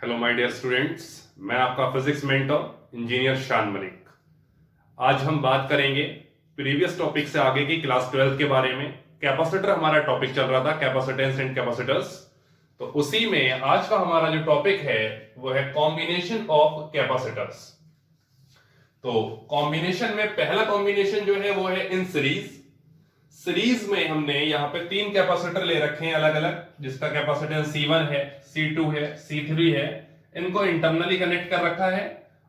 Hello my dear students, मैं आपका physics mentor engineer शान मलिक। आज हम बात करेंगे प्रीवियस टॉपिक से आगे की क्लास 12 के बारे में। कैपेसिटर हमारा टॉपिक चल रहा था, कैपेसिटेंस एंड कैपेसिटर्स। तो उसी में आज का हमारा जो टॉपिक है वो है कॉम्बिनेशन ऑफ कैपेसिटर्स। तो कॉम्बिनेशन में पहला कॉम्बिनेशन जो है वो है इन सीरीज। सीरीज में हमने यहाँ पे तीन कैपेसिटर ले रखे हैं अलग अलग, जिसका कैपेसिटेंस C1 है, C2 है, C3 है। इनको इंटरनली कनेक्ट कर रखा है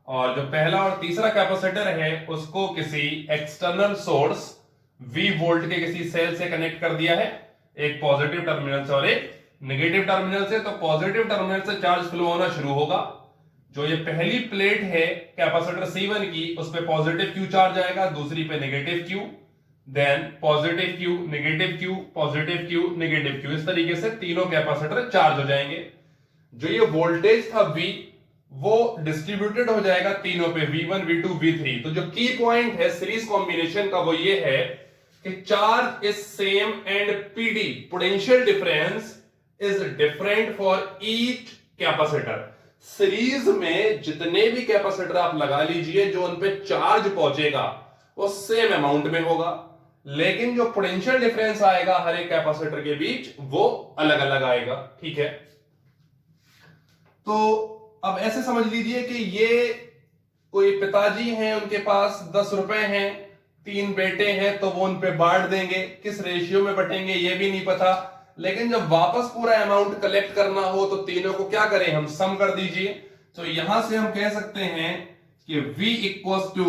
और जो पहला और तीसरा कैपेसिटर है उसको किसी एक्सटर्नल सोर्स V वोल्ट के किसी सेल से कनेक्ट कर दिया है, एक पॉजिटिव टर्मिनल से और एक नेगेटिव टर्मिनल से। तो पॉजिटिव टर्मिनल से चार्ज फ्लो होना शुरू होगा। जो ये पहली प्लेट है कैपेसिटर C1 की, उस पे पॉजिटिव Q चार्ज आएगा, दूसरी पे negative Q, then positive Q, negative Q, positive Q, negative Q। इस तरीके से तीनों कैपेसिटर चार्ज हो जाएंगे। जो ये वोल्टेज था V, वो डिस्ट्रीब्यूटेड हो जाएगा तीनों पे, V1, V2, V3। तो जो की पॉइंट है सीरीज कॉम्बिनेशन का वो ये है कि charge is same and PD, potential difference is different for each capacitor. Series में जितने भी कैपेसिटर आप लगा लीजिए, जो उन पे चार्ज पहुंचेगा वो सेम अमाउंट में होगा, लेकिन जो पोटेंशियल डिफरेंस आएगा हर एक कैपेसिटर के बीच वो अलग अलग आएगा। ठीक है, तो अब ऐसे समझ लीजिए कि ये कोई पिताजी हैं, उनके पास 10 रुपए हैं, 3 बेटे हैं, तो वो उन पे बांट देंगे। किस रेशियो में बटेंगे ये भी नहीं पता, लेकिन जब वापस पूरा अमाउंट कलेक्ट करना हो तो तीनों को क्या करें हम, सम कर दीजिए। तो यहां से हम कह सकते हैं कि V equals to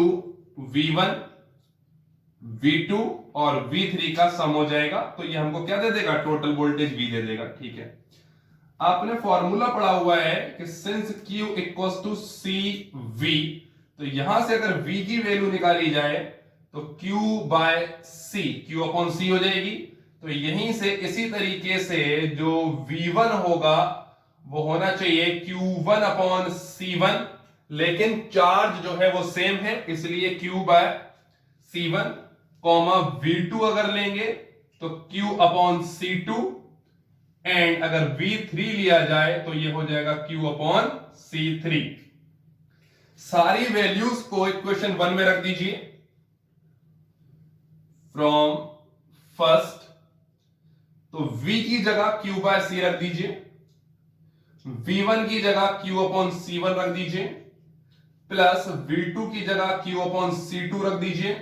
V1, V2 और V3 का सम हो जाएगा। तो ये हमको क्या दे देगा, टोटल वोल्टेज V दे देगा। ठीक है, आपने फॉर्मूला पढ़ा हुआ है कि since Q equals to CV, तो यहां से अगर V की वैल्यू निकाली जाए तो Q by C, Q upon C हो जाएगी। तो यहीं से इसी तरीके से जो V1 होगा वो होना चाहिए Q1 अपॉन C1, लेकिन चार्ज जो है वो सेम है, इसलिए Q बाय C1, V2 अगर लेंगे तो Q अपॉन C2, एंड अगर V3 लिया जाए तो ये हो जाएगा Q अपॉन C3। सारी वैल्यूज को इक्वेशन 1 में रख दीजिए फ्रॉम फर्स्ट। तो V की जगह Q बाय C रख दीजिए, V1 की जगह Q अपॉन C1 रख दीजिए, प्लस V2 की जगह Q अपॉन C2 रख दीजिए,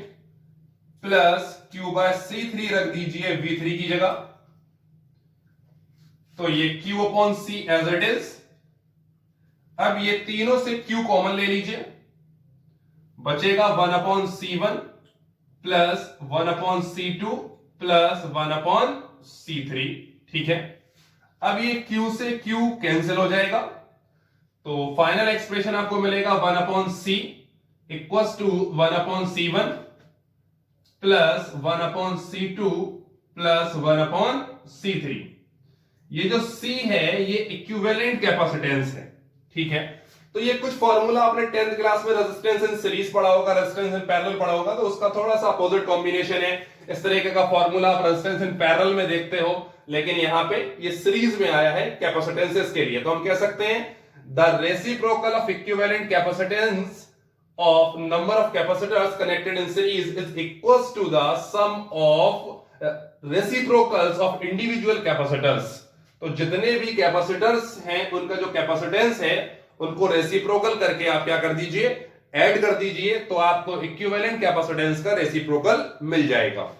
प्लस Q बाय C3 रख दीजिए V3 की जगह। तो ये Q upon C as it is. अब ये तीनों से Q कॉमन ले लीजिए, बचेगा 1 upon C1 plus 1 upon C2 plus 1 upon C3। ठीक है, अब ये Q से Q कैंसिल हो जाएगा, तो फाइनल एक्सप्रेशन आपको मिलेगा 1 upon C equals to 1 upon C1 plus 1 upon C2 plus 1 upon C3। ये जो C है ये इक्विवेलेंट कैपेसिटेंस है। ठीक है, तो ये कुछ फॉर्मूला आपने 10th क्लास में रेजिस्टेंस इन सीरीज पढ़ा होगा, रेजिस्टेंस इन पैरेलल पढ़ा होगा, तो उसका थोड़ा सा अपोजिट कॉम्बिनेशन है। इस तरीके का फॉर्मूला आप रेजिस्टेंस इन पैरेलल में देखते हो, लेकिन यहां पे ये सीरीज में आया है कैपेसिटेंसेस के लिए। तो हम कह सकते हैं the reciprocal of equivalent capacitance of number of capacitors connected in series is equals to the sum of reciprocals of individual capacitors। तो जितने भी कैपेसिटर्स हैं उनका जो कैपेसिटेंस है उनको रेसिप्रोकल करके आप क्या कर दीजिए, ऐड कर दीजिए, तो आपको इक्विवेलेंट कैपेसिटेंस का रेसिप्रोकल मिल जाएगा।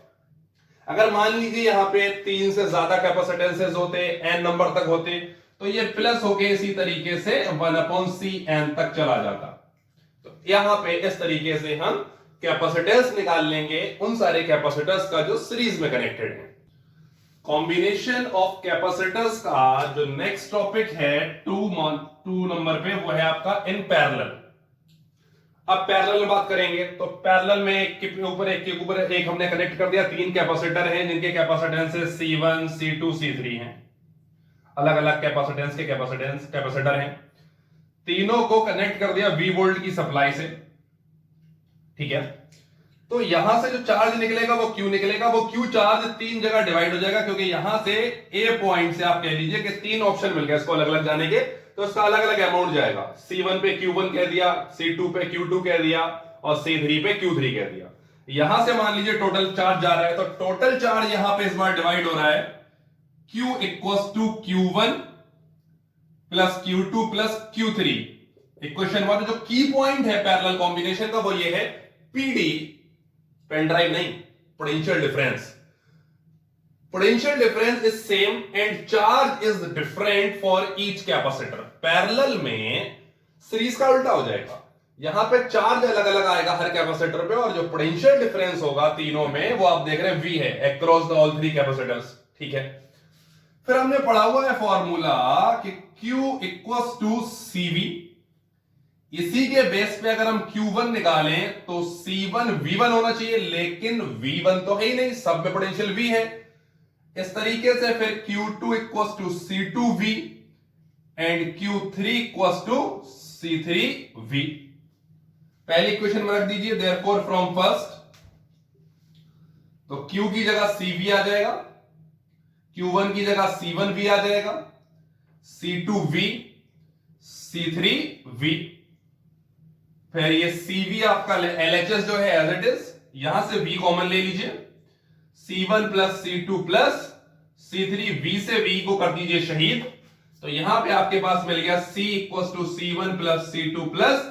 अगर मान लीजिए यहां पे 3 से ज्यादा कैपेसिटेंसेस होते, n नंबर तक होते, तो ये प्लस होके इसी तरीके से 1 अपॉन CN तक चला जाता। तो यहां पे इस तरीके से हम कैपेसिटेंस निकाल लेंगे उन सारे कैपेसिटर्स का जो सीरीज में कनेक्टेड है। कॉम्बिनेशन ऑफ कैपेसिटर्स का जो नेक्स्ट टॉपिक है 2 नंबर पे, वो है आपका इन पैरेलल। अब पैरेलल में बात करेंगे तो पैरेलल में एक के ऊपर एक हमने कनेक्ट कर दिया, 3 कैपेसिटर हैं जिनके कैपेसिटेंस C1, C2, C3 हैं। अलग अलग कैपेसिटेंस के कैपेसिटर हैं, तीनों को कनेक्ट कर दिया V वोल्ट की सप्लाई से। ठीक है, तो यहां से जो चार्ज निकलेगा वो Q निकलेगा, वो Q चार्ज 3 जगह डिवाइड हो जाएगा, क्योंकि यहां से A पॉइंट से आप कह लीजिए कि 3 ऑप्शन मिल गए इसको अलग अलग जाने के, तो इसका अलग अलग अमाउंट जाएगा। C1 पे Q1 कह दिया, C2 पे Q2 कह दिया और C3 पे Q3 कह दिया। यहां से मान लीजिए टोटल चार्ज जा रहा है, तो टोटल चार्ज यहां पे इस बार डिवाइड हो रहा है Q equals to Q1 plus Q2 plus Q3। Equation 1 जो की पॉइंट है पैरेलल कॉम्बिनेशन का वो ये है PD, पेन ड्राइव नहीं, potential difference. Potential difference is same and charge is different for each capacitor. Parallel में सीरीज का उल्टा हो जाएगा, यहां पे चार्ज अलग अलग आएगा हर कैपेसिटर पे, और जो पोटेंशियल डिफरेंस होगा तीनों में वो आप देख रहे हैं V है अक्रॉस द ऑल 3 कैपेसिटर्स। ठीक है, फिर हमने पढ़ा हुआ है फॉर्मूला कि Q इक्वल्स टू CV। इसी के बेस पे अगर हम Q1 निकालें तो C1 V1 होना चाहिए, लेकिन V1 तो है ही नहीं, सब में पोटेंशियल V है। इस तरीके से फिर Q2 equals to C2V and Q3 equals to C3V। पहली इक्वेशन में रख दीजिए देयरफॉर फ्रॉम फर्स्ट, तो Q की जगह CV आ जाएगा, Q1 की जगह C1V आ जाएगा, C2V, C3V। फिर ये CV आपका LHS जो है एज इट इज, यहां से V कॉमन ले लीजिए, C1 plus C2 plus C3, V से V को कर दीजिए शहीद, तो यहां पे आपके पास मिल गया C equals to C1 plus C2 plus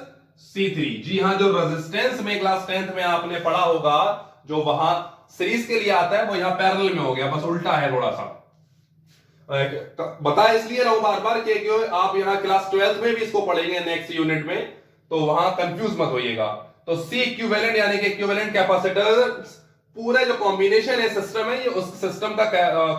C3। जी हां, जो रेजिस्टेंस में क्लास 10th में आपने पढ़ा होगा जो वहां सीरीज के लिए आता है वो यहां पैरेलल में हो गया, बस उल्टा है थोड़ा सा। बता इसलिए रहा हूं बार बार कि आप यहां क्लास 12th में भी इसको पढ़ेंगे नेक्स्ट यूनिट में, तो वहां कंफ्यूज मत होइएगा। तो C इक्विवेलेंट यानी कि इक्विवेलेंट कैपेसिटर, पूरा जो कॉम्बिनेशन है सिस्टम है, ये उस सिस्टम का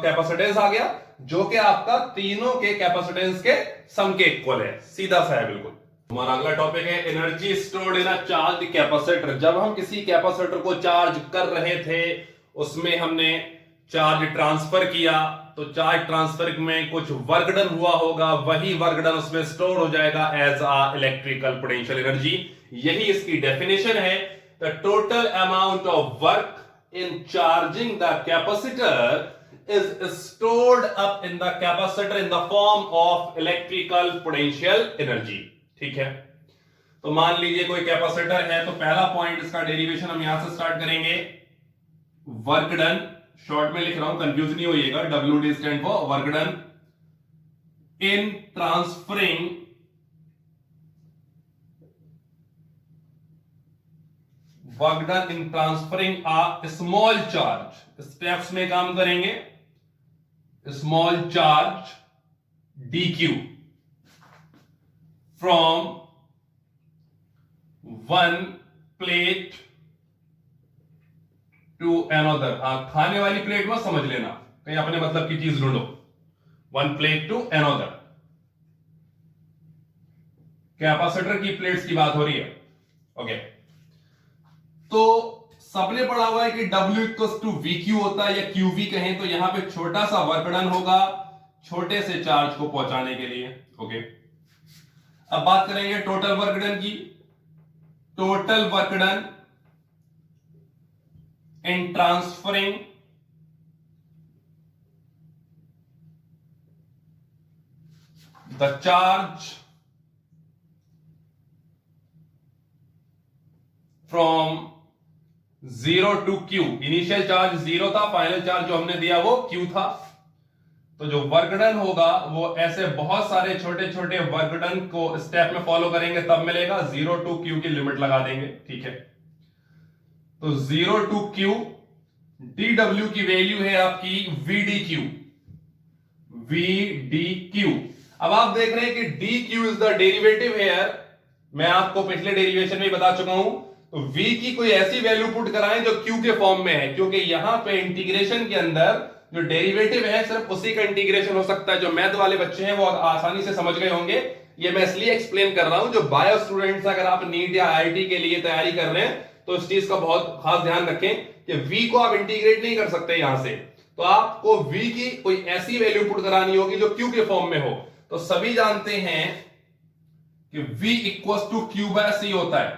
कैपेसिटेंस आ गया जो कि आपका तीनों के कैपेसिटेंस के सम के इक्वल है। सीधा सा है बिल्कुल। हमारा अगला टॉपिक है energy stored in a charge capacitor. जब हम किसी कैपेसिटर को चार्ज कर रहे थे उसमें हमने चार्ज ट्रांसफर किया, तो चार्ज ट्रांसफर में कुछ वर्क डन हुआ होगा, वही वर्क डन उसमें स्टोर हो जाएगा as a electrical potential energy. यही इसकी डेफिनेशन है, the total amount of work in charging the capacitor is stored up in the capacitor in the form of electrical potential energy। ठीक है, तो मान लीजिए कोई कैपेसिटर है, तो पहला पॉइंट इसका डेरिवेशन हम यहां से स्टार्ट करेंगे। वर्क डन, शॉर्ट में लिख रहा हूं कंफ्यूज नहीं होइएगा, WD stand for work done in transferring work done in transferring a small charge. Steps में काम करेंगे, small charge dq from one plate to another. खाने वाली प्लेट में समझ लेना, कहीं अपने मतलब की चीज ढूंढो। One plate to another, capacitor की प्लेट्स की बात हो रही है। ओके, तो सबने पढ़ा हुआ है कि W इक्वल्स टू VQ होता है, या QV कहें, तो यहां पे छोटा सा वर्क डन होगा छोटे से चार्ज को पहुंचाने के लिए। ओके, अब बात करेंगे टोटल वर्क डन की। Total work done in transferring the charge from 0 to Q। Initial charge 0 था, फाइनल चार्ज जो हमने दिया वो Q था। तो जो वर्क डन होगा वो ऐसे बहुत सारे छोटे छोटे वर्क डन को स्टेप में फॉलो करेंगे तब मिलेगा। 0 टू Q की लिमिट लगा देंगे। ठीक है, तो 0 टू Q, dW की वैल्यू है आपकी VDQ। VDQ, अब आप देख रहे हैं कि DQ is the derivative here. मैं आपको पिछले डेरिवेशन में बता चुका हूं। तो V की कोई ऐसी वैल्यू पुट कराएं जो Q के फॉर्म में है, क्योंकि यहां पे इंटीग्रेशन के अंदर जो डेरिवेटिव है सिर्फ उसी का इंटीग्रेशन हो सकता है। जो मैथ वाले बच्चे हैं वो आसानी से समझ गए होंगे। ये मैं इसलिए एक्सप्लेन कर रहा हूं, जो बायो स्टूडेंट्स अगर आप नीट या IIT के लिए तैयारी कर रहे हैं तो इस चीज का बहुत खास ध्यान रखें कि V को आप इंटीग्रेट नहीं कर सकते यहां से, तो आपको V की कोई ऐसी वैल्यू पुट करानी होगी जो Q के फॉर्म में हो। तो सभी जानते हैं कि V equals to Q by C होता है।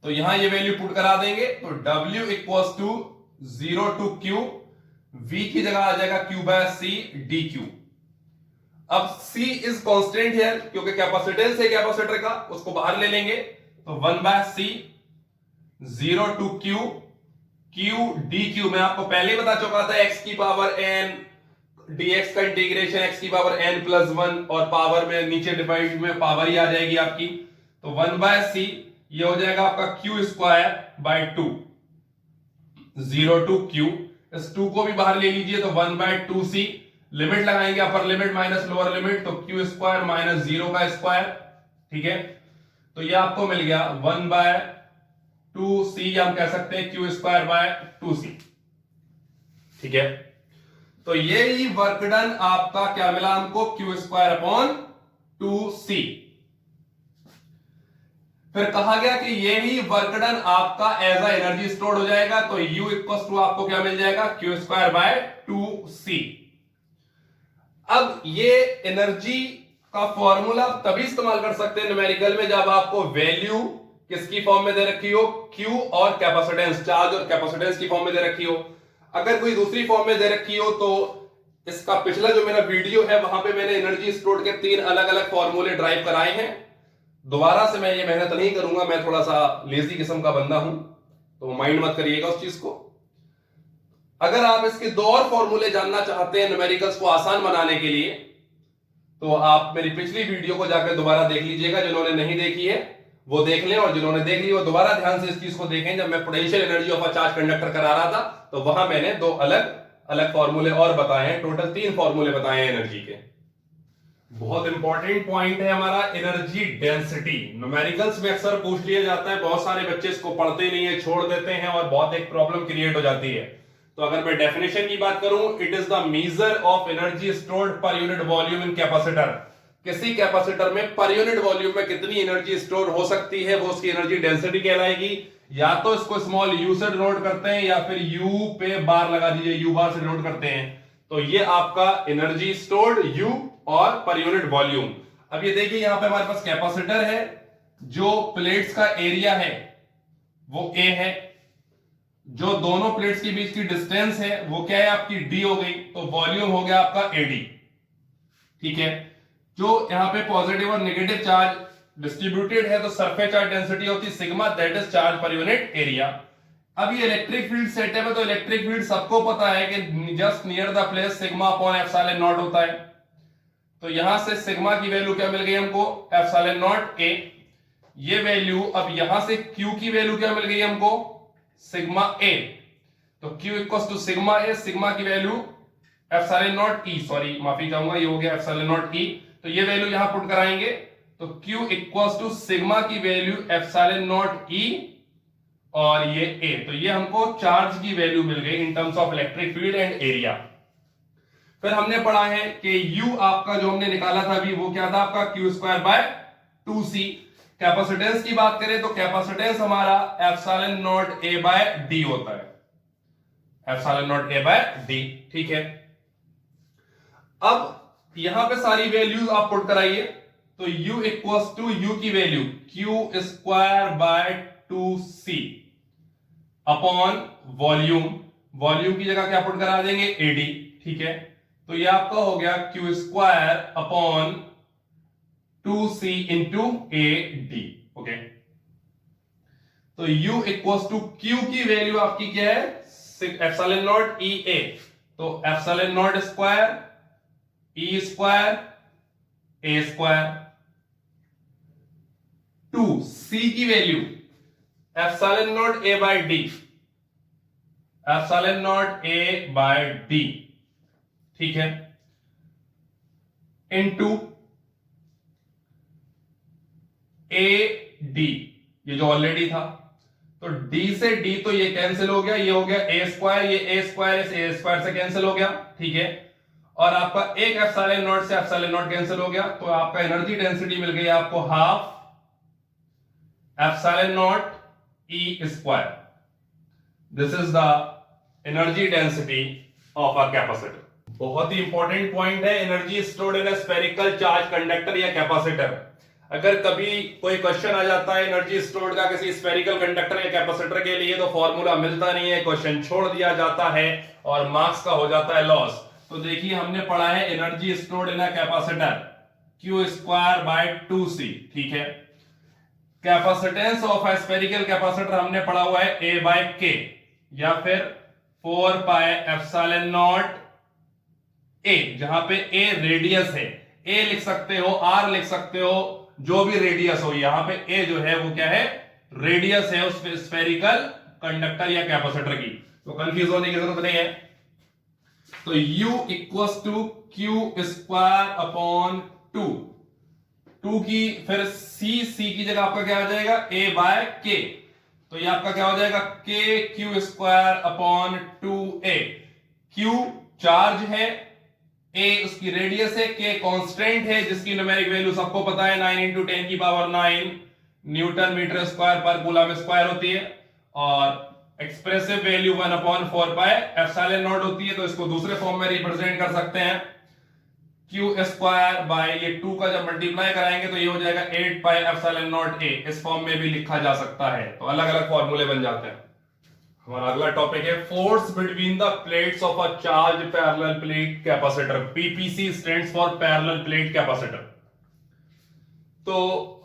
तो यहां ये वैल्यू पुट करा देंगे तो W equals to 0 to Q, V की जगह आ जाएगा Q बाय C dQ। अब C इज कांस्टेंट है क्योंकि कैपेसिटेंस है कैपेसिटर का, उसको बाहर ले लेंगे तो 1 by C 0 to Q, Q dQ। मैं आपको पहले ही बता चुका था x की पावर n dx का इंटीग्रेशन x की पावर n प्लस 1 और पावर में नीचे डिवाइड में पावर ही आ जाएगी आपकी, तो 1 बाय C ये हो जाएगा आपका Q square by 2, 0 to Q, इस 2 को भी बाहर ले लीजिए तो 1 बाय 2C, लिमिट लगाएंगे upper limit minus lower limit तो Q स्क्वायर माइनस 0 का स्क्वायर, ठीक है। तो ये आपको मिल गया 1 बाय 2C, या हम कह सकते हैं Q स्क्वायर बाय 2C, ठीक है। तो ये ही वर्क डन आपका क्या मिला हमको, Q स्क्वायर अपॉन 2C। फिर कहा गया कि ये ही वर्क डन आपका एज अ एनर्जी स्टोर्ड हो जाएगा, तो U इक्वल्स टू आपको क्या मिल जाएगा, Q स्क्वायर बाय 2C। अब ये एनर्जी का फॉर्मूला तभी इस्तेमाल कर सकते हैं न्यूमेरिकल में जब आपको वैल्यू किसकी फॉर्म में दे रखी हो, Q और कैपेसिटेंस, चार्ज और कैपेसिटेंस की फॉर्म में दे रखी हो। अगर कोई दूसरी फॉर्म में दे रखी हो तो इसका पिछला जो मेरा वीडियो है वहां पे मैंने एनर्जी स्टोर्ड के 3 अलग अलग फॉर्मूले ड्राइव कराए हैं। दोबारा से मैं ये मेहनत नहीं करूंगा, मैं थोड़ा सा लेजी किस्म का बंदा हूं, तो माइंड मत करिएगा उस चीज को। अगर आप इसके 2 और फॉर्मूले जानना चाहते हैं न्यूमेरिकल्स को आसान बनाने के लिए, तो आप मेरी पिछली वीडियो को जाकर दोबारा देख लीजिएगा। जिन्होंने नहीं देखी है वो देख लें, और जिन्होंने देख ली वो दोबारा ध्यान से इस चीज को देखें। जब मैं potential energy of a charge conductor करा रहा था तो वहां मैंने 2 अलग अलग फॉर्मूले और बताए हैं, टोटल 3 फॉर्मूले बताए हैं एनर्जी के। बहुत इंपॉर्टेंट पॉइंट है हमारा एनर्जी डेंसिटी। न्यूमेरिकल्स में अक्सर पूछ लिया जाता है, बहुत सारे बच्चे इसको पढ़ते नहीं है, छोड़ देते हैं और बहुत एक प्रॉब्लम क्रिएट हो जाती है। तो अगर मैं डेफिनेशन की बात करूं, it is the measure of energy stored per unit volume in capacitor. किसी कैपेसिटर में पर यूनिट वॉल्यूम में कितनी एनर्जी स्टोर हो सकती है वो उसकी एनर्जी डेंसिटी कहलाएगी। या तो इसको स्मॉल u से डिनोट करते हैं या फिर u पे बार लगा दीजिए, u बार से डिनोट करते हैं। तो ये आपका एनर्जी स्टोर्ड u और पर यूनिट वॉल्यूम। अब ये देखिए यहां पे हमारे पास कैपेसिटर है, जो प्लेट्स का एरिया है वो a है, जो दोनों प्लेट्स के बीच की डिस्टेंस है वो क्या है आपकी d हो गई, तो वॉल्यूम हो गया आपका ad, ठीक है। जो यहां पे पॉजिटिव और नेगेटिव चार्ज डिस्ट्रीब्यूटेड है तो सरफेस चार्ज डेंसिटी होती है sigma, that is charge per unit area. अब ये इलेक्ट्रिक फील्ड सेटअप है, तो इलेक्ट्रिक फील्ड सबको पता है कि just near the place sigma upon epsilon not होता है। तो यहां से सिग्मा की वैल्यू क्या मिल गई हमको, एप्सिलॉन नॉट a। ये वैल्यू, अब यहां से q की वैल्यू क्या मिल गई हमको, सिग्मा a। तो q equals to sigma a, sigma की value epsilon not e, sorry माफी चाहूंगा, ये हो गया एप्सिलॉन नॉट e। तो ये वैल्यू यहां पुट कराएंगे तो q इक्वल्स टू सिग्मा की वैल्यू एप्सिलॉन नॉट e और ये a। तो ये हमको चार्ज की वैल्यू मिल गई in terms of electric field and area. फिर हमने पढ़ा है कि u आपका जो हमने निकाला था अभी वो क्या था आपका q square bye 2c। Capacitance की बात करें तो कैपेसिटेंस हमारा epsilon nought a by d होता है, epsilon nought a by d, ठीक है। अब यहां पे सारी वैल्यूज आप पुट कराइए तो u इक्वल्स टू u की value q square bye 2c upon volume, volume की जगह क्या पुट करा देंगे ad, ठीक है। तो ये आपका हो गया q square upon 2c into ad, okay. तो u इक्वल्स टू q की वैल्यू आपकी क्या है, एप्सिलॉन नॉट e a, तो epsilon nought square e square a square, 2 c की value epsilon nought a by d, epsilon nought a by d, ठीक है, into a d, ये जो ऑलरेडी था। तो d से d तो ये कैंसिल हो गया, ये हो गया a स्क्वायर, ये a स्क्वायर से a स्क्वायर से कैंसिल हो गया, ठीक है। और आपका एक एप्सिलॉन नॉट से एप्सिलॉन नॉट कैंसिल हो गया, तो आपका एनर्जी डेंसिटी मिल गई आपको half epsilon not e square. This is the energy density of a capacitor. बहुत ही इंपॉर्टेंट पॉइंट है, energy stored in a spherical charge conductor या कैपेसिटर। अगर कभी कोई क्वेश्चन आ जाता है एनर्जी स्टोर्ड का किसी स्फेरिकल कंडक्टर या कैपेसिटर के लिए, तो फॉर्मूला मिलता नहीं है, क्वेश्चन छोड़ दिया जाता है और मार्क्स का हो जाता है लॉस। तो देखिए हमने पढ़ा है energy stored in a capacitor Q²/2C, ठीक है। Capacitance of a spherical capacitor हमने पढ़ा हुआ है A/K या फिर 4πε0 A, जहां पे A रेडियस है, A लिख सकते हो, R लिख सकते हो, जो भी रेडियस हो, यहां पे A जो है वो क्या है, रेडियस है उस स्फेरिकल कंडक्टर या कैपेसिटर की। तो कंफ्यूज होने की जरूरत नहीं है। तो U इक्वल्स टू Q²/2, 2 की फिर C की जगह आपका क्या आ जाएगा, A/K। तो ये आपका क्या हो जाएगा, KQ²/2A। Q चार्ज है, A उसकी रेडियस है, K कांस्टेंट है जिसकी न्यूमेरिक वैल्यू सबको पता है 9 × 10⁹ न्यूटन मीटर स्क्वायर पर कूलम स्क्वायर होती है, और एक्सप्रेसिव वैल्यू 1/4πε0 होती है। तो इसको दूसरे फॉर्म में रिप्रेजेंट कर सकते हैं, Q² ये 2 का जब मल्टीप्लाई कराएंगे तो ये हो जाएगा 8πε0A। इस फॉर्म में भी लिखा जा सकता है, तो अलग अलग फॉर्मूले बन जाते हैं। हमारा अगला टॉपिक है force between the plates of a charge parallel plate capacitor. PPC stands for parallel plate capacitor. तो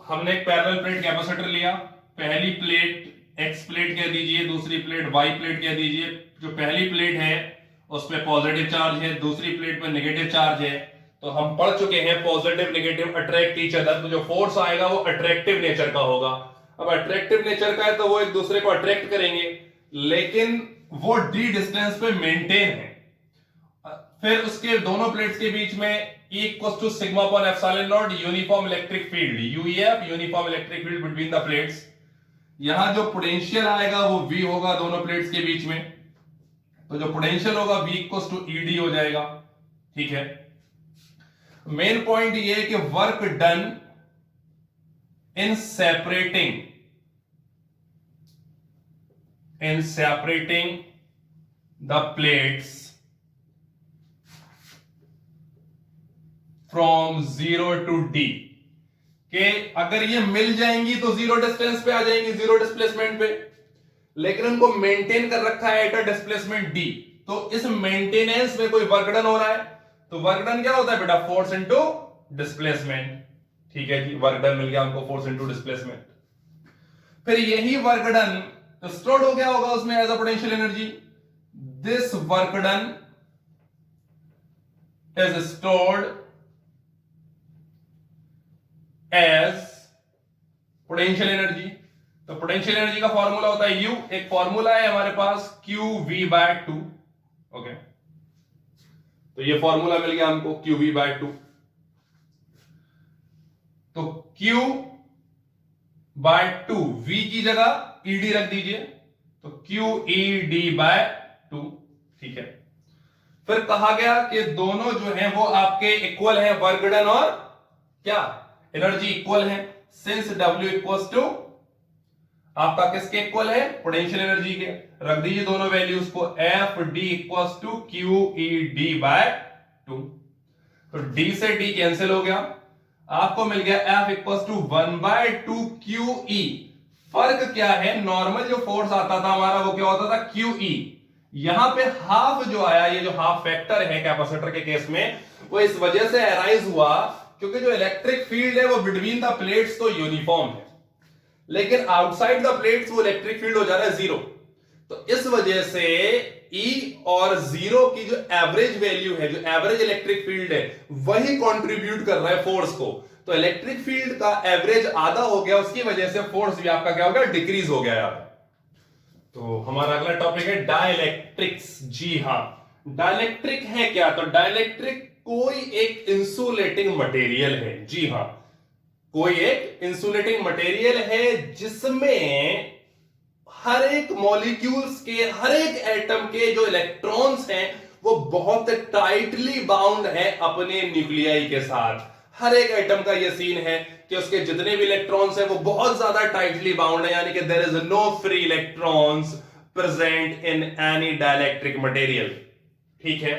हमने एक पैरेलल प्लेट कैपेसिटर लिया, पहली प्लेट X प्लेट कह दीजिए, दूसरी प्लेट Y प्लेट कह दीजिए। जो पहली प्लेट है उस पे पॉजिटिव चार्ज है, दूसरी प्लेट पे नेगेटिव चार्ज है। तो हम पढ़ चुके हैं positive negative attract each other, तो जो फोर्स आएगा वो अट्रैक्टिव नेचर का होगा। अब अट्रैक्टिव नेचर का है तो वो एक दूसरे को अट्रैक्ट करेंगे, लेकिन वो d डिस्टेंस पे मेंटेन है। फिर उसके दोनों प्लेट्स के बीच में E = σ/ε0 uniform electric field, UEF uniform electric field between the plates. यहां जो पोटेंशियल आएगा वो V होगा दोनों प्लेट्स के बीच में, तो जो पोटेंशियल होगा V = ED हो जाएगा, ठीक है। मेन पॉइंट ये है कि work done in separating the plates from 0 to D, कि अगर ये मिल जाएंगी तो जीरो डिस्टेंस पे आ जाएंगी, जीरो डिस्प्लेसमेंट पे, लेकिन उनको मेंटेन कर रखा है एट अ डिस्प्लेसमेंट D। तो इस मेंटेनेंस में कोई वर्क डन हो रहा है, तो वर्क डन क्या होता है बेटा, फोर्स इनटू डिस्प्लेसमेंट, ठीक है जी। वर्क डन मिल गया हमको, फोर्स इनटू डिस्प्लेसमेंट। फिर यही वर्क डन स्टोर्ड हो गया होगा उसमें as a potential energy. This work done is stored as potential energy. तो पोटेंशियल एनर्जी का फॉर्मूला होता है U, एक फॉर्मूला है हमारे पास QV/2, ओके। तो ये फॉर्मूला मिल गया हमको QV/2। तो Q/2 V की जगह ED रख दीजिए, तो QED/2, ठीक है। फिर कहा गया कि दोनों जो हैं वो आपके इक्वल हैं, वर्क डन और क्या एनर्जी इक्वल है। सिंस W = आपका किसके इक्वल है, पोटेंशियल एनर्जी के, रख दीजिए दोनों वैल्यूज को, FD = QED/2। तो D से D कैंसिल हो गया, आपको मिल गया F = 1/2 QE। फर्क क्या है, नॉर्मल जो फोर्स आता था हमारा वो क्या होता था, QE। यहां पे हाफ जो आया, ये जो हाफ फैक्टर है कैपेसिटर के केस में, वो इस वजह से अराइज हुआ क्योंकि जो इलेक्ट्रिक फील्ड है वो बिटवीन द प्लेट्स तो यूनिफॉर्म है, लेकिन आउटसाइड द प्लेट्स वो इलेक्ट्रिक फील्ड हो जा रहा है 0। तो इस वजह से E और 0 की जो एवरेज वैल्यू है, जो एवरेज इलेक्ट्रिक फील्ड है, वही कंट्रीब्यूट कर रहा है फोर्स को। तो इलेक्ट्रिक फील्ड का एवरेज आधा हो गया, उसकी वजह से फोर्स भी आपका क्या हो गया, डिक्रीज हो गया यार। तो हमारा अगला टॉपिक है डाइलेक्ट्रिक्स। जी हां, डाइलेक्ट्रिक है क्या, तो डाइलेक्ट्रिक कोई एक इंसुलेटिंग मटेरियल है। जी हां, कोई एक इंसुलेटिंग मटेरियल है जिसमें हर एक मॉलिक्यूल्स के, हर एक एटम के जो इलेक्ट्रॉन्स हैं वो बहुत टाइटली बाउंड है अपने न्यूक्लियाई के साथ। हर एक एटम का यह सीन है कि उसके जितने भी इलेक्ट्रॉन्स हैं वो बहुत ज्यादा टाइटली बाउंड है, यानी कि there is no free electrons present in any dielectric material, ठीक है।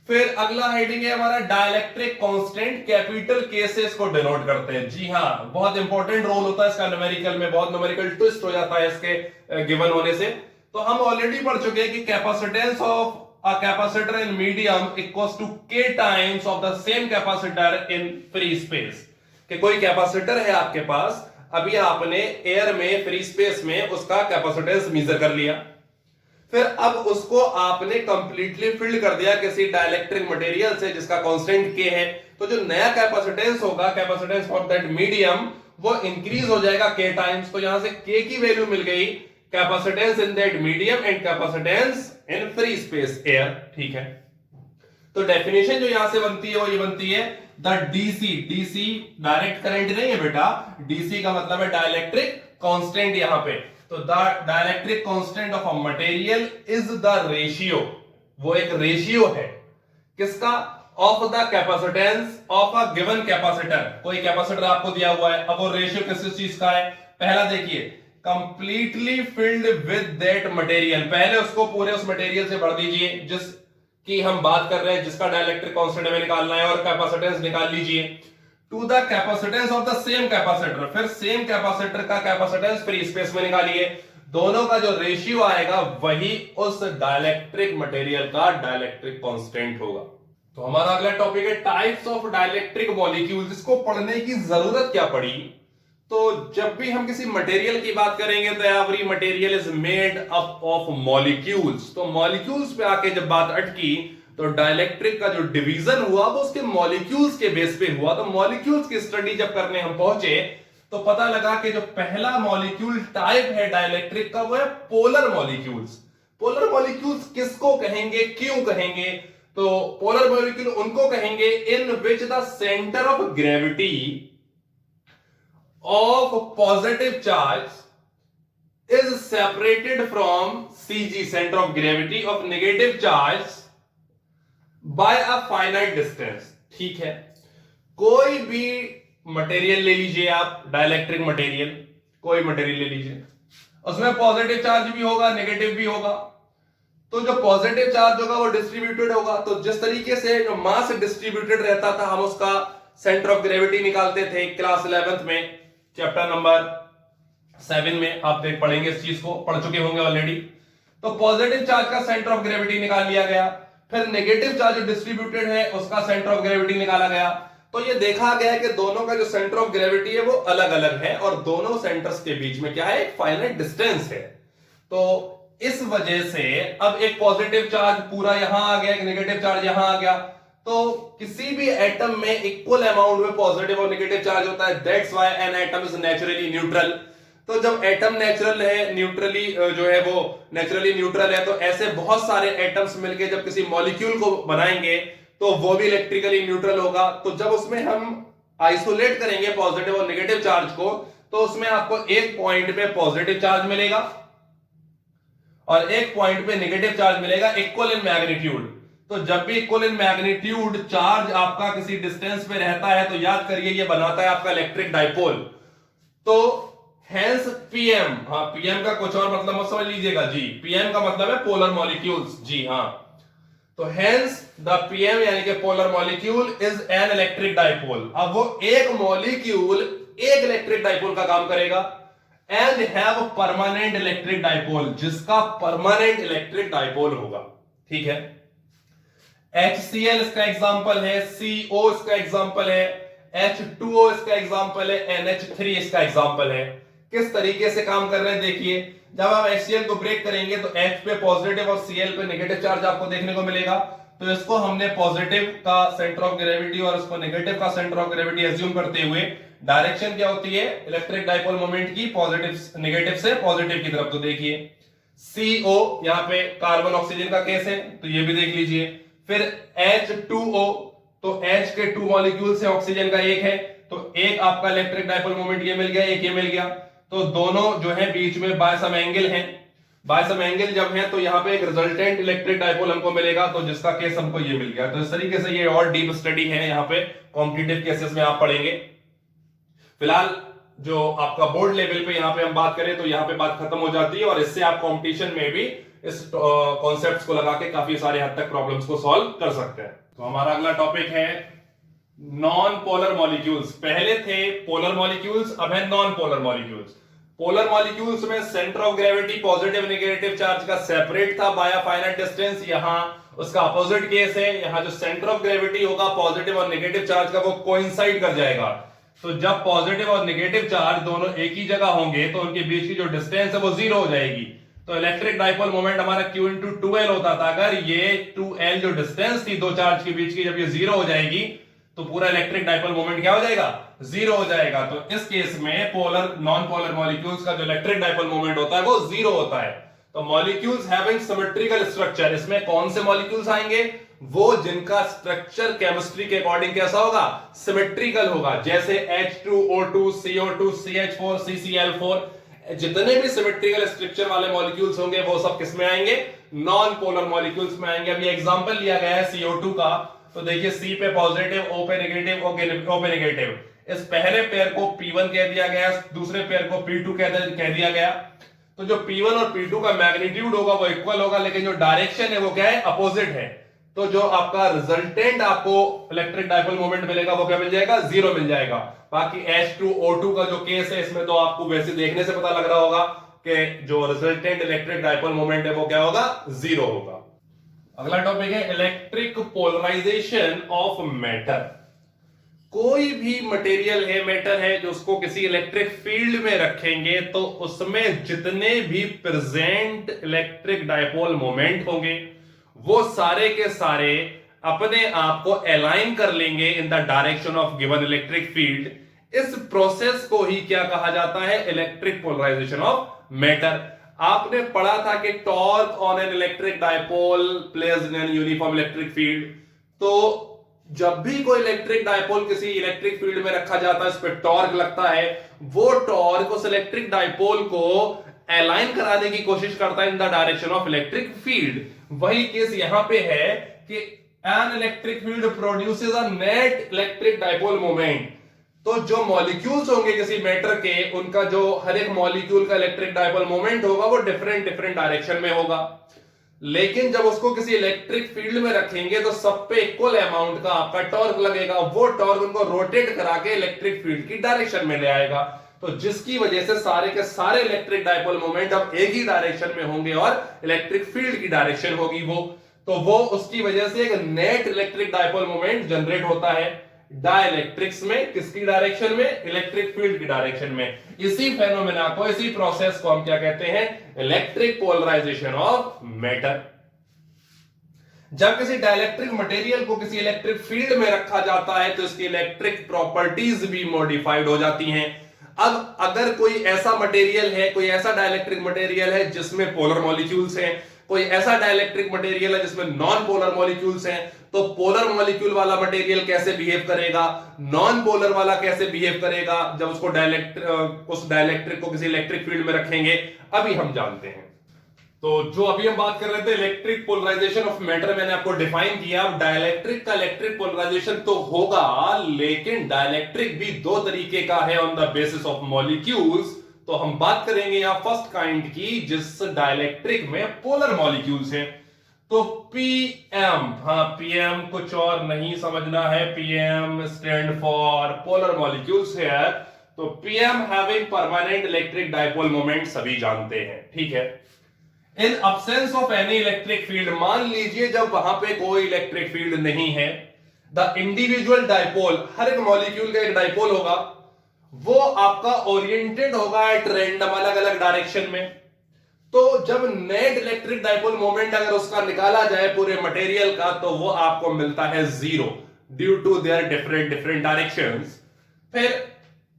फिर अगला हेडिंग है हमारा डाइलेक्ट्रिक कांस्टेंट, कैपिटल के से इसको डिनोट करते हैं। जी हाँ, बहुत इंपॉर्टेंट रोल होता है इसका न्यूमेरिकल में, बहुत न्यूमेरिकल ट्विस्ट हो जाता है इसके गिवन होने से। तो हम ऑलरेडी पढ़ चुके हैं कि capacitance of a capacitor in medium equals to k times of the same capacitor in free space। कि कोई कैपेसिटर है आपके पास, अभी आपने एयर में फ्री स्पेस में उसका कैपेसिटेंस मेजर कर लिया, फिर अब उसको आपने कंप्लीटली फिल्ड कर दिया किसी डाइलेक्ट्रिक मटेरियल से जिसका कांस्टेंट k है, तो जो नया कैपेसिटेंस होगा, कैपेसिटेंस फॉर दैट मीडियम, वो इंक्रीज हो जाएगा k टाइम्स। तो यहां से k की वैल्यू मिल गई capacitance in that medium and capacitance in free space air. ठीक है, तो डेफिनेशन जो यहां से बनती है वो ये बनती है, the DC, DC direct current नहीं है बेटा, डीसी का मतलब है डाइलेक्ट्रिक कांस्टेंट यहां पे। तो the dielectric constant of a material is the ratio, वो एक रेशियो है किसका, of the capacitance of a given capacitor. कोई कैपेसिटर आपको दिया हुआ है, अब वो रेशियो किस चीज का है, पहला देखिए completely filled with that material, पहले उसको पूरे उस मटेरियल से भर दीजिए जिसकी हम बात कर रहे हैं, जिसका डाइलेक्ट्रिक कांस्टेंट हमें निकालना है, और कैपेसिटेंस निकाल लीजिए to the capacitance of the same capacitor. फिर सेम कैपेसिटर का कैपेसिटेंस फ्री स्पेस में निकालिए, दोनों का जो रेशियो आएगा वही उस डाइलेक्ट्रिक मटेरियल का डाइलेक्ट्रिक कांस्टेंट होगा। तो हमारा अगला टॉपिक है टाइप्स ऑफ डाइलेक्ट्रिक मॉलिक्यूल्स। इसको पढ़ने की जरूरत क्या पड़ी, तो जब भी हम किसी मटेरियल की बात करेंगे तो every material is made up of molecules. तो मॉलिक्यूल्स पे आके जब बात अटकी तो डाइलेक्ट्रिक का जो डिवीजन हुआ वो उसके मॉलिक्यूल्स के बेस पे हुआ। तो मॉलिक्यूल्स की स्टडी जब करने हम पहुंचे तो पता लगा कि जो पहला मॉलिक्यूल टाइप है डाइलेक्ट्रिक का वो है पोलर मॉलिक्यूल्स। पोलर मॉलिक्यूल्स किसको कहेंगे, क्यों कहेंगे, तो पोलर मॉलिक्यूल उनको कहेंगे in which the centre of gravity of positive charge is separated from CG, center of gravity of negative charge, by a finite distance। ठीक है, कोई भी मटेरियल ले लीजिए आप, डाइलेक्ट्रिक मटेरियल, कोई मटेरियल ले लीजिए, उसमें पॉजिटिव चार्ज भी होगा नेगेटिव भी होगा। तो जो पॉजिटिव चार्ज होगा वो डिस्ट्रीब्यूटेड होगा। तो जिस तरीके से जो मास डिस्ट्रीब्यूटेड रहता था, हम उसका सेंटर ऑफ ग्रेविटी निकालते थे क्लास 11th में, चैप्टर नंबर 7 में आप देख पढ़ेंगे, इस चीज को पढ़ चुके होंगे ऑलरेडी। तो पॉजिटिव चार्ज का सेंटर ऑफ ग्रेविटी निकाल लिया गया, फिर नेगेटिव चार्ज डिस्ट्रीब्यूटेड है उसका सेंटर ऑफ ग्रेविटी निकाला गया। तो ये देखा गया कि दोनों का जो सेंटर ऑफ ग्रेविटी है वो अलग अलग है और दोनों सेंटर्स के बीच में क्या है, एक फाइनाइट डिस्टेंस है। तो इस वजह से अब एक पॉजिटिव चार्ज पूरा यहां आ गया, एक नेगेटिव चार्ज यहां आ गया, तो किसी भी एटम में इक्वल अमाउंट में पॉजिटिव और नेगेटिव चार्ज होता है। That's why an atom is naturally neutral. तो जब एटम नेचुरल है, न्यूट्रली जो है वो नेचुरली न्यूट्रल है, तो ऐसे बहुत सारे एटम्स मिलके जब किसी मॉलिक्यूल को बनाएंगे तो वो भी इलेक्ट्रिकली न्यूट्रल होगा। तो जब उसमें हम आइसोलेट करेंगे पॉजिटिव और नेगेटिव चार्ज को, तो उसमें आपको एक पॉइंट पे पॉजिटिव चार्ज मिलेगा और एक पॉइंट पे नेगेटिव चार्ज मिलेगा, इक्वल इन मैग्नीट्यूड। तो जब भी इक्वल इन मैग्नीट्यूड चार्ज आपका किसी डिस्टेंस पे रहता है तो याद करिए ये बनाता है आपका इलेक्ट्रिक डाइपोल। तो हेंस पीएम, हाँ पीएम का कुछ और मतलब मत समझ लीजिएगा जी, पीएम का मतलब है पोलर मॉलिक्यूल्स। जी हाँ, तो हेंस द पीएम यानी कि polar molecule is an electric dipole. अब वो एक मॉलिक्यूल एक इलेक्ट्रिक डाइपोल का काम करेगा and have permanent electric dipole, जिसका परमानेंट इलेक्ट्रिक डाइपोल होगा। ठीक है, HCl इसका एग्जांपल है, CO इसका एग्जांपल है, H2O इसका एग्जांपल है, NH3 इसका एग्जांपल है। किस तरीके से काम कर रहे हैं देखिए, जब आप HCl को ब्रेक करेंगे तो H पे पॉजिटिव और Cl पे नेगेटिव चार्ज आपको देखने को मिलेगा। तो इसको हमने पॉजिटिव का सेंटर ऑफ ग्रेविटी और इसको नेगेटिव का सेंटर ऑफ ग्रेविटी एज्यूम करते हुए, डायरेक्शन क्या होती है इलेक्ट्रिक डाइपोल मोमेंट की, पॉजिटिव नेगेटिव से पॉजिटिव की तरफ। तो देखिए CO यहां पे कार्बन ऑक्सीजन का केस है, तो ये भी देख लीजिए। फिर H2O, तो H के 2 मॉलिक्यूल से ऑक्सीजन का एक है, तो एक आपका इलेक्ट्रिक डाइपोल मोमेंट ये मिल गया, एक ये मिल गया। तो दोनों जो है बीच में बाय सम एंगल है, बाय सम एंगल जब है तो यहां पे एक रिजल्टेंट इलेक्ट्रिक डाइपोल हमको मिलेगा, तो जिसका केस हमको ये मिल गया। तो इस तरीके से ये और डीप स्टडी है, यहाँ पे कॉम्पिटिटिव केसेस में आप पढ़ेंगे। फिलहाल जो आपका बोर्ड लेवल पे यहाँ पे हम बात करें तो यहाँ पे बात खत्म हो जाती है और इससे आप कॉम्पिटिशन में भी इस कॉन्सेप्ट्स को लगा के काफी सारे हद तक प्रॉब्लम्स को सॉल्व कर सकते हैं। तो हमारा अगला टॉपिक है नॉन पोलर मॉलिक्यूल्स। पहले थे पोलर मॉलिक्यूल्स, अब है non polar molecules. Polar molecules में centre of gravity positive negative charge का सेपरेट था बाय फाइनाइट डिस्टेंस। यहां उसका अपोजिट केस है, यहां जो सेंटर ऑफ ग्रेविटी होगा पॉजिटिव और नेगेटिव चार्ज का वो कोइंसाइड कर जाएगा। तो जब पॉजिटिव और नेगेटिव चार्ज दोनों एक ही जगह होंगे तो उनके बीच की जो डिस्टेंस है वो जीरो हो जाएगी। तो इलेक्ट्रिक डाइपोल मोमेंट हमारा Q into 2L होता था। अगर ये 2L जो डिस्टेंस थी दो चार्ज के बीच की, जब ये जीरो हो जाएगी तो पूरा इलेक्ट्रिक डाइपोल मोमेंट क्या हो जाएगा? जीरो हो जाएगा। तो इस केस में पोलर नॉन पोलर मॉलिक्यूल्स का जो इलेक्ट्रिक डाइपोल मोमेंट होता है वो जीरो होता है। तो मॉलिक्यूल्स हैविंग सिमेट्रिकल स्ट्रक्चर, इसमें कौन से मॉलिक्यूल्स आएंगे? वो जिनका स्ट्रक्चर केमिस्ट्री के अकॉर्डिंग कैसा होगा? सिमेट्रिकल होगा। जैसे H2O2, CO2, CH4, CCl4, जितने भी सिमेट्रिकल स्ट्रक्चर वाले मॉलिक्यूल्स होंगे वो सब किस में आएंगे? नॉन पोलर मॉलिक्यूल्स में आएंगे। अभी एग्जांपल लिया गया है CO2 का, तो देखिए C पे पॉजिटिव, O पे नेगेटिव, O पे नेगेटिव। इस पहले पेयर को P1 कह दिया गया, दूसरे पेयर को P2 कह दिया गया। तो जो P1 और P2 का मैग्नीट्यूड होगा वो इक्वल होगा, लेकिन जो डायरेक्शन है वो क्या है? अपोजिट है। तो जो आपका रिजल्टेंट आपको इलेक्ट्रिक डाइपोल मोमेंट मिलेगा वो क्या मिल जाएगा? जीरो मिल जाएगा। बाकी H2O2 का जो केस है इसमें तो आपको वैसे देखने से पता लग रहा होगा कि जो रिजल्टेंट इलेक्ट्रिक डाइपोल मोमेंट है वो क्या होगा? जीरो होगा। अगला टॉपिक है इलेक्ट्रिक पोलराइजेशन ऑफ मैटर। कोई भी मटेरियल है, मैटर है, जो उसको किसी इलेक्ट्रिक फील्ड में रखेंगे तो उसमें जितने भी प्रेजेंट इलेक्ट्रिक डाइपोल मोमेंट होंगे वो सारे के सारे अपने आप को अलाइन कर लेंगे in the direction of given electric field. इस प्रोसेस को ही क्या कहा जाता है? Electric polarisation of matter. आपने पढ़ा था कि torque on an electric dipole placed in an uniform electric field. तो जब भी कोई इलेक्ट्रिक डाइपोल किसी इलेक्ट्रिक फील्ड में रखा जाता है, इस पर टॉर्क लगता है, वो टॉर्क उस इलेक्ट्रिक डाइपोल को अलाइन कराने की कोशिश करता है इन the direction of electric field. वही केस यहां पे है कि एन इलेक्ट्रिक फील्ड प्रोड्यूसेस अ नेट इलेक्ट्रिक डाइपोल मोमेंट। तो जो मॉलिक्यूल्स होंगे किसी मैटर के, उनका जो हर एक मॉलिक्यूल का इलेक्ट्रिक डाइपोल मोमेंट होगा वो डिफरेंट डिफरेंट डायरेक्शन में होगा। लेकिन जब उसको किसी इलेक्ट्रिक फील्ड में रखेंगे तो सब पे इक्वल अमाउंट का आपका टॉर्क लगेगा। वो टॉर्क उनको रोटेट करा के इलेक्ट्रिक फील्ड की डायरेक्शन में ले आएगा। तो जिसकी वजह से सारे के सारे इलेक्ट्रिक डाइपोल मोमेंट अब एक ही डायरेक्शन में होंगे और इलेक्ट्रिक फील्ड की डायरेक्शन होगी वो। तो वो उसकी वजह से एक net electric dipole moment generate होता है डाइलेक्ट्रिक्स में। किसकी डायरेक्शन में? इलेक्ट्रिक फील्ड की डायरेक्शन में। इसी फेनोमेना को, इसी प्रोसेस को हम क्या कहते हैं? Electric polarisation of matter. जब किसी डाइलेक्ट्रिक मटेरियल को किसी इलेक्ट्रिक फील्ड में रखा जाता है तो इसकी इलेक्ट्रिक प्रॉपर्टीज भी मॉडिफाइड हो जाती हैं। अब अगर कोई ऐसा मटेरियल है, कोई ऐसा डाइलेक्ट्रिक मटेरियल है जिसमें पोलर मॉलिक्यूल्स हैं, कोई ऐसा डाइलेक्ट्रिक मटेरियल है जिसमें नॉन पोलर मॉलिक्यूल्स हैं, तो पोलर मॉलिक्यूल वाला मटेरियल कैसे बिहेव करेगा, नॉन पोलर वाला कैसे बिहेव करेगा जब उसको उस डाइलेक्ट्रिक को किसी इलेक्ट्रिक फील्ड में रखेंगे, अभी हम जानते हैं। तो जो अभी हम बात कर रहे थे इलेक्ट्रिक पोलराइजेशन ऑफ मैटर, मैंने आपको डिफाइन किया। डाइलेक्ट्रिक का इलेक्ट्रिक पोलराइजेशन तो होगा, लेकिन डाइलेक्ट्रिक भी दो तरीके का है on the basis of molecules. तो हम बात करेंगे यहां फर्स्ट काइंड की, जिस डाइलेक्ट्रिक में पोलर मॉलिक्यूल्स हैं। तो पीएम, हाँ पीएम कुछ और नहीं समझना है, PM stand for polar molecules है। तो PM having permanent electric dipole moment सभी जानते हैं, ठीक है। इन absence of any electric field, मान लीजिए जब वहां पे कोई इलेक्ट्रिक फील्ड नहीं है, द इंडिविजुअल डाइपोल, हर एक मॉलिक्यूल का एक डाइपोल होगा, वो आपका ओरिएंटेड होगा एट रैंडम, अलग अलग डायरेक्शन में। तो जब नेट इलेक्ट्रिक डाइपोल मोमेंट अगर उसका निकाला जाए पूरे मटेरियल का, तो वो आपको मिलता है zero due to their different different directions. फिर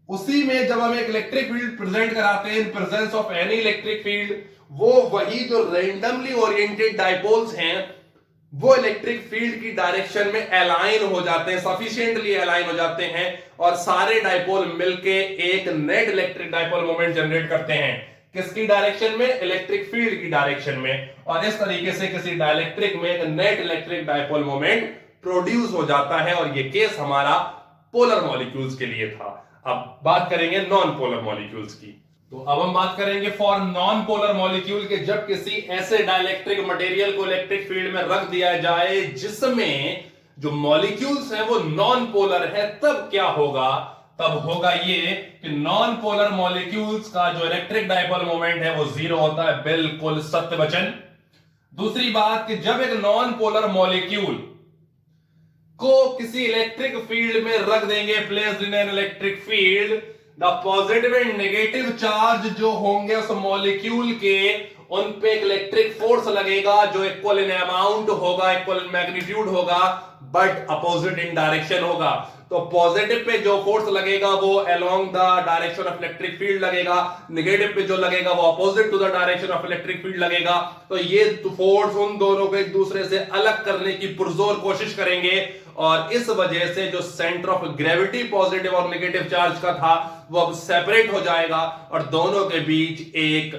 उसी में जब हम एक इलेक्ट्रिक फील्ड प्रेजेंट कराते हैं in presence of any electric field, वो वही जो रैंडमली ओरिएंटेड डाइपोल्स हैं वो इलेक्ट्रिक फील्ड की डायरेक्शन में अलाइन हो जाते हैं, सफिशिएंटली अलाइन हो जाते हैं, और सारे डाइपोल मिलके एक net electric dipole moment generate करते हैं। किसकी डायरेक्शन में? इलेक्ट्रिक फील्ड की डायरेक्शन में। और इस तरीके से किसी डाइलेक्ट्रिक में एक net electric dipole moment produce हो जाता है, और यह केस हमारा पोलर मॉलिक्यूल्स के लिए था। अब बात करेंगे नॉन पोलर मॉलिक्यूल्स की। तो अब हम बात करेंगे फॉर नॉन पोलर मॉलिक्यूल के जब किसी ऐसे डाइलेक्ट्रिक मटेरियल को इलेक्ट्रिक फील्ड में रख दिया जाए जिसमें जो मॉलिक्यूल्स हैं वो नॉन पोलर है, तब क्या होगा? तब होगा ये कि नॉन पोलर मॉलिक्यूल्स का जो इलेक्ट्रिक डाइपोल मोमेंट है वो जीरो होता है। बिल्कुल सत्य वचन। दूसरी बात कि जब एक नॉन पोलर मॉलिक्यूल को किसी इलेक्ट्रिक फील्ड में रख देंगे, placed in an electric field, the positive and negative charge जो होंगे उस मॉलिक्यूल के, उन पे एक इलेक्ट्रिक फोर्स लगेगा जो इक्वल इन अमाउंट होगा, इक्वल इन मैग्नीट्यूड होगा, बट अपोजिट इन डायरेक्शन होगा। तो पॉजिटिव पे जो फोर्स लगेगा वो along the direction of electric field लगेगा, नेगेटिव पे जो लगेगा वो opposite to the direction of electric field लगेगा। तो ये फोर्स उन दोनों को एक दूसरे से अलग करने की पुरजोर कोशिश करेंगे और इस वजह से जो सेंटर ऑफ ग्रेविटी पॉजिटिव और नेगेटिव चार्ज का था वो अब सेपरेट हो जाएगा और दोनों के बीच एक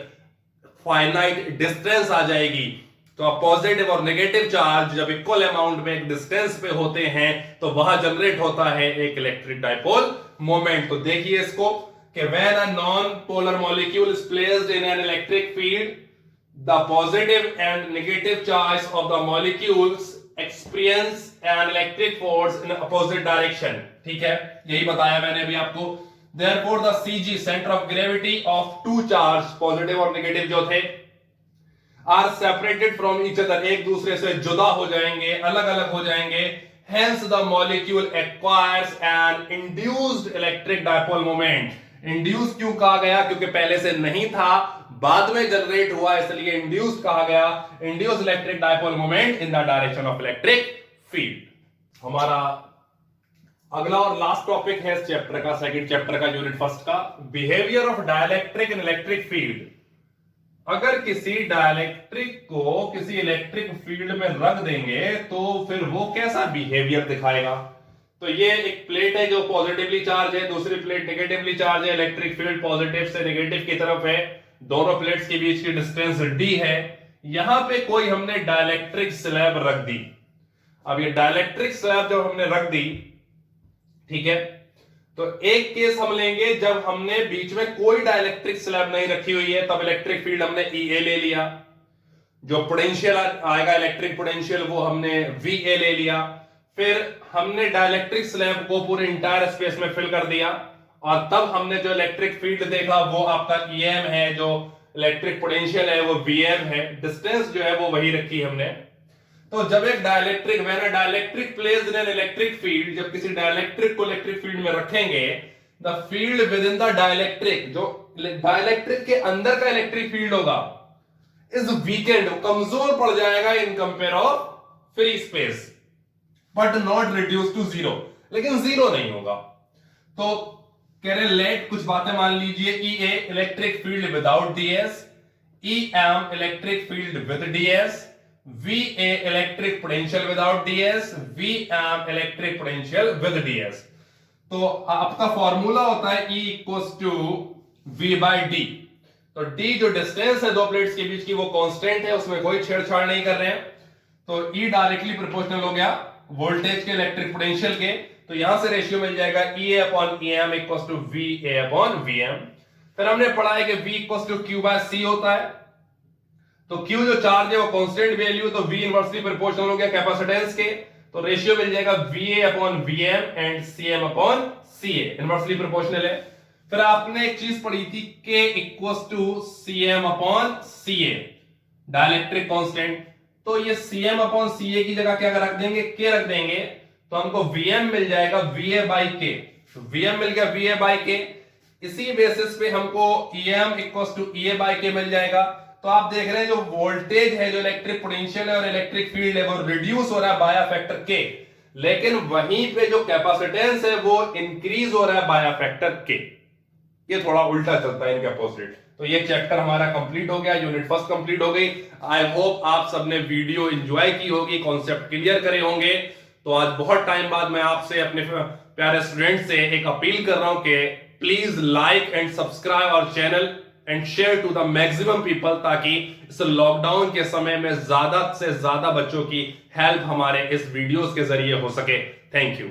फाइनाइट डिस्टेंस आ जाएगी। तो पॉजिटिव और नेगेटिव चार्ज जब इक्वल अमाउंट में एक डिस्टेंस पे होते हैं तो वहां जनरेट होता है एक इलेक्ट्रिक डाइपोल मोमेंट। तो देखिए इसको कि when a non polar molecule is placed in an electric field, the positive and negative charge of the molecules experience an electric force in opposite direction. ठीक है, यही बताया मैंने अभी आपको। Therefore, the CG center of gravity of two charge, positive और negative जो थे, are separated from each other, एक दूसरे से जुदा हो जाएंगे, अलग अलग हो जाएंगे। Hence, the molecule acquires an induced electric dipole moment. Induced क्यों कहा गया? क्योंकि पहले से नहीं था, बाद में जनरेट हुआ, इसलिए induced कहा गया। Induced electric dipole moment in the direction of electric field. हमारा अगला और लास्ट टॉपिक है इस चैप्टर का, सेकंड चैप्टर का, यूनिट फर्स्ट का, behaviour of dielectric in electric field. अगर किसी डाइलेक्ट्रिक को किसी इलेक्ट्रिक फील्ड में रख देंगे तो फिर वो कैसा बिहेवियर दिखाएगा? तो ये एक प्लेट है जो पॉजिटिवली चार्ज है, दूसरी प्लेट नेगेटिवली चार्ज है, इलेक्ट्रिक फील्ड पॉजिटिव से नेगेटिव की तरफ है, दोनों प्लेट्स के बीच की डिस्टेंस d है। यहां पे कोई हमने डाइलेक्ट्रिक स्लैब रख दी। अब ये डाइलेक्ट्रिक स्लैब जब हमने रख दी, ठीक है, तो एक केस हम लेंगे जब हमने बीच में कोई डाइलेक्ट्रिक स्लैब नहीं रखी हुई है, तब इलेक्ट्रिक फील्ड हमने EA ले लिया, जो पोटेंशियल आएगा इलेक्ट्रिक पोटेंशियल वो हमने VA ले लिया। फिर हमने डाइलेक्ट्रिक स्लैब को पूरे इंटायर स्पेस में फिल कर दिया और तब हमने जो इलेक्ट्रिक फील्ड देखा वो आपका EM है, जो इलेक्ट्रिक पोटेंशियल है वो VM है, डिस्टेंस जो है वो वही रखी हमने। तो जब एक dielectric, when a dielectric placed in an electric field, जब किसी डाइलेक्ट्रिक को इलेक्ट्रिक फील्ड में रखेंगे, द फील्ड विद इन द डाइलेक्ट्रिक, जो डाइलेक्ट्रिक के अंदर का इलेक्ट्रिक फील्ड होगा, इज वीकेंड, कमजोर पड़ जाएगा in compare of free space, but not reduce to zero, लेकिन जीरो नहीं होगा। तो कह रहे लेट कुछ बातें मान लीजिए, EA electric field without DS, EM electric field with DS, VA electric potential without DS, VM electric potential with DS। तो आपका फॉर्मूला होता है E इक्वल्स टू V/D। तो D जो डिस्टेंस है दो प्लेट्स के बीच की वो कांस्टेंट है, उसमें कोई छेड़छाड़ नहीं कर रहे हैं। तो E डायरेक्टली प्रोपोर्शनल हो गया वोल्टेज के इलेक्ट्रिक पोटेंशियल के, तो यहां से रेशियो मिल जाएगा EA/EM इक्वल्स टू VA/VM। फिर हमने पढ़ा है कि V इक्वल्स टू Q/C होता है, तो Q जो चार्ज है वो कांस्टेंट वैल्यू, तो V इनवर्सली प्रोपोर्शनल हो गया कैपेसिटेंस के, तो रेशियो मिल जाएगा VA/VM and CM/CA, inversely proportional है। फिर आपने एक चीज पढ़ी थी K equals to CM/CA, dielectric constant. तो ये CM/CA की जगह क्या रख देंगे? K रख देंगे, तो हमको VM मिल जाएगा VA/K। तो VM मिल गया VA/K। इसी बेसिस पे हमको EM इक्वल्स टू EA/K मिल जाएगा। तो आप देख रहे हैं जो वोल्टेज है, जो इलेक्ट्रिक पोटेंशियल है और इलेक्ट्रिक फील्ड है वो रिड्यूस हो रहा है बाय फैक्टर K, लेकिन वहीं पे जो कैपेसिटेंस है वो इंक्रीज हो रहा है बाय फैक्टर K। ये थोड़ा उल्टा चलता है इनके अपोजिट। तो ये चैप्टर हमारा कंप्लीट हो गया, यूनिट फर्स्ट कंप्लीट हो गई। आई होप आप सबने वीडियो एंजॉय की होगी, कॉन्सेप्ट क्लियर करे होंगे। तो आज बहुत टाइम बाद मैं आपसे, अपने प्यारे स्टूडेंट से एक अपील कर रहा हूं कि please like and subscribe our channel and share to the maximum people, ताकि इस लॉकडाउन के समय में ज्यादा से ज्यादा बच्चों की हेल्प हमारे इस वीडियोस के जरिए हो सके। Thank you.